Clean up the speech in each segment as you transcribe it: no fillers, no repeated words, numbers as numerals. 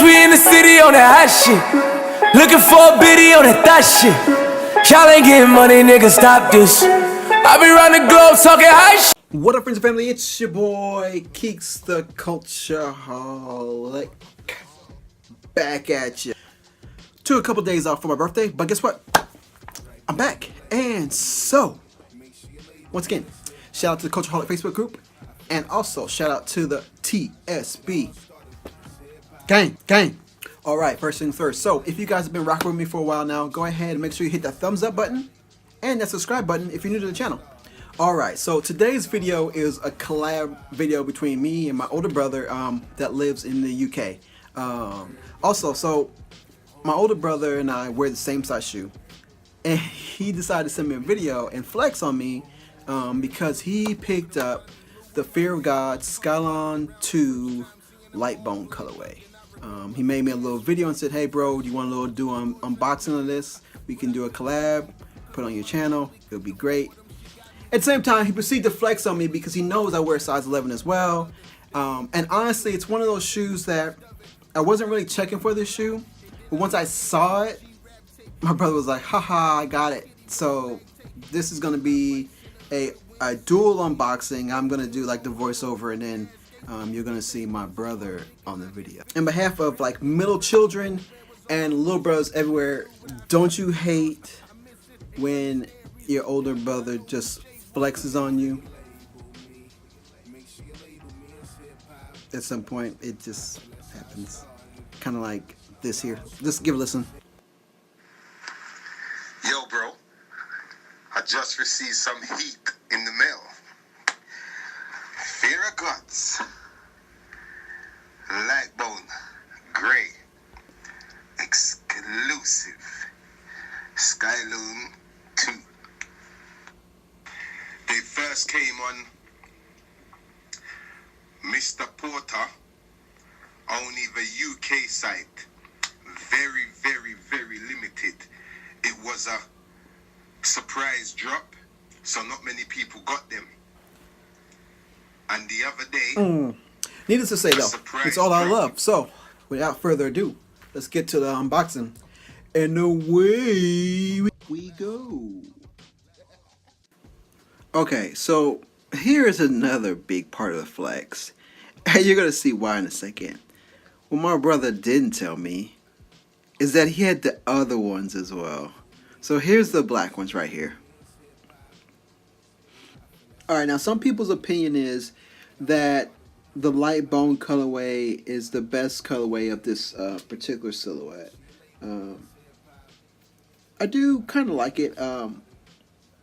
we in the city on that hot shit. Looking for a biddy on that thot shit. Y'all ain't getting money, nigga, stop this. I be round the globe talking high shit. What up, friends and family? It's your boy Keeks the Cultureholic, back at you. Took a couple days off for my birthday, but guess what? I'm back. And so, once again, shout out to the Cultureholic Facebook group, and also shout out to the TSB gang. All right, first things first. So, if you guys have been rocking with me for a while now, go ahead and make sure you hit that thumbs up button and that subscribe button if you're new to the channel. Alright, so today's video is a collab video between me and my older brother that lives in the UK. So my older brother and I wear the same size shoe, and he decided to send me a video and flex on me because he picked up the Fearofgod Skylon 2 light bone colorway. He made me a little video and said, hey bro, do you want a little unboxing of this? We can do a collab, put it on your channel, it'll be great. At the same time, he proceeded to flex on me because he knows I wear size 11 as well. And honestly, it's one of those shoes that I wasn't really checking for this shoe. But once I saw it, my brother was like, haha, I got it. So this is going to be a dual unboxing. I'm going to do like the voiceover, and then you're going to see my brother on the video. On behalf of like middle children and little brothers everywhere, don't you hate when your older brother just flexes on you? At some point it just happens, kind of like this here. Just give a listen. Yo bro, I just received some heat in the mail. Fearofgod's light bone gray exclusive Skylon 2. They first came on Mr. Porter, only the UK site. Very limited. It was a surprise drop, so not many people got them. And the other day, needless to say though, it's all I love. So without further ado, let's get to the unboxing. And away we go. Okay, so here is another big part of the flex. And you're going to see why in a second. What my brother didn't tell me is that he had the other ones as well. So here's the black ones right here. Alright, now some people's opinion is that the light bone colorway is the best colorway of this particular silhouette. I do kind of like it.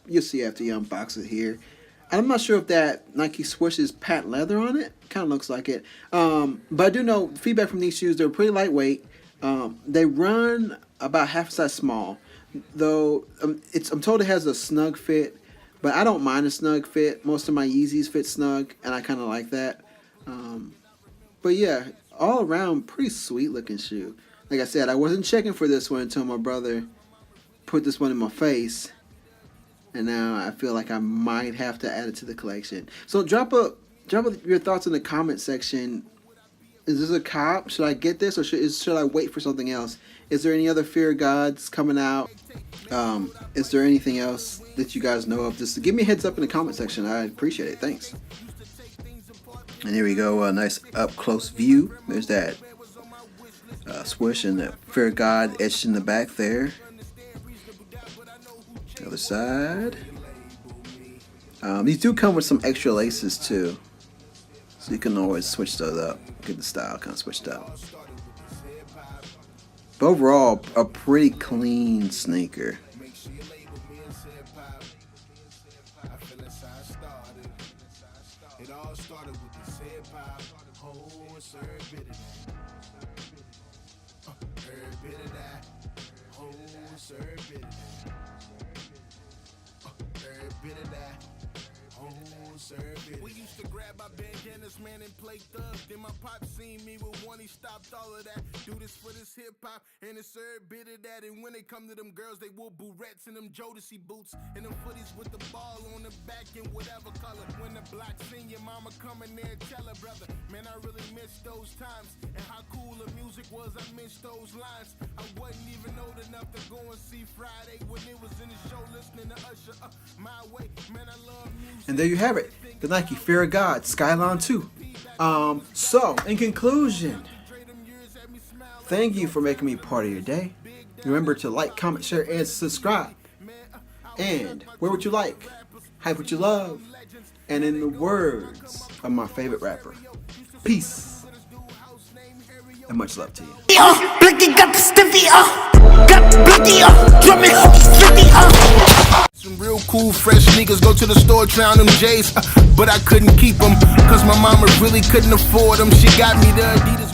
You'll see after you unbox it here. I'm not sure if that Nike swoosh is patent leather on it. Kind of looks like it. But I do know feedback from these shoes, they're pretty lightweight. They run about half a size small. Though I'm told it has a snug fit, but I don't mind a snug fit. Most of my Yeezys fit snug, and I kind of like that. But yeah, all around, pretty sweet looking shoe. Like I said, I wasn't checking for this one until my brother put this one in my face. And now I feel like I might have to add it to the collection. So drop your thoughts in the comment section. Is this a cop? Should I get this, or should I wait for something else? Is there any other Fearofgods coming out? Is there anything else that you guys know of? Just give me a heads up in the comment section. I appreciate it. Thanks. And here we go. A nice up close view. There's that swoosh and the Fearofgod etched in the back there. The other side. These do come with some extra laces too, so you can always switch those up, get the style kind of switched up. But overall, a pretty clean sneaker. We used to grab our bandanas, man, and play thugs. Then my pop seen me with one, he stopped all of that. Do this for this hip hop, and it's every bit of that. And when they come to them girls, they wore Burettes and them Jodeci boots, and them footies with the ball on the back in whatever color. When the block seen your mama come in there and tell her brother, man, I really miss those times, and how cool the music was I missed those lines. I wasn't even old enough to go and see Friday when it was in the show listening to Usher. My way, man, I love music. And there you have it, the Nike Fearofgod Skylon 2. So, in conclusion, thank you for making me part of your day. Remember to like, comment, share, and subscribe. And wear what you like, hype what you love, and in the words of my favorite rapper, peace and much love to you. Blicky got the stiffy got bloody drumming slippy Some real cool fresh sneakers, go to the store, try on them J's, but I couldn't keep them, cause my mama really couldn't afford them. She got me the Adidas.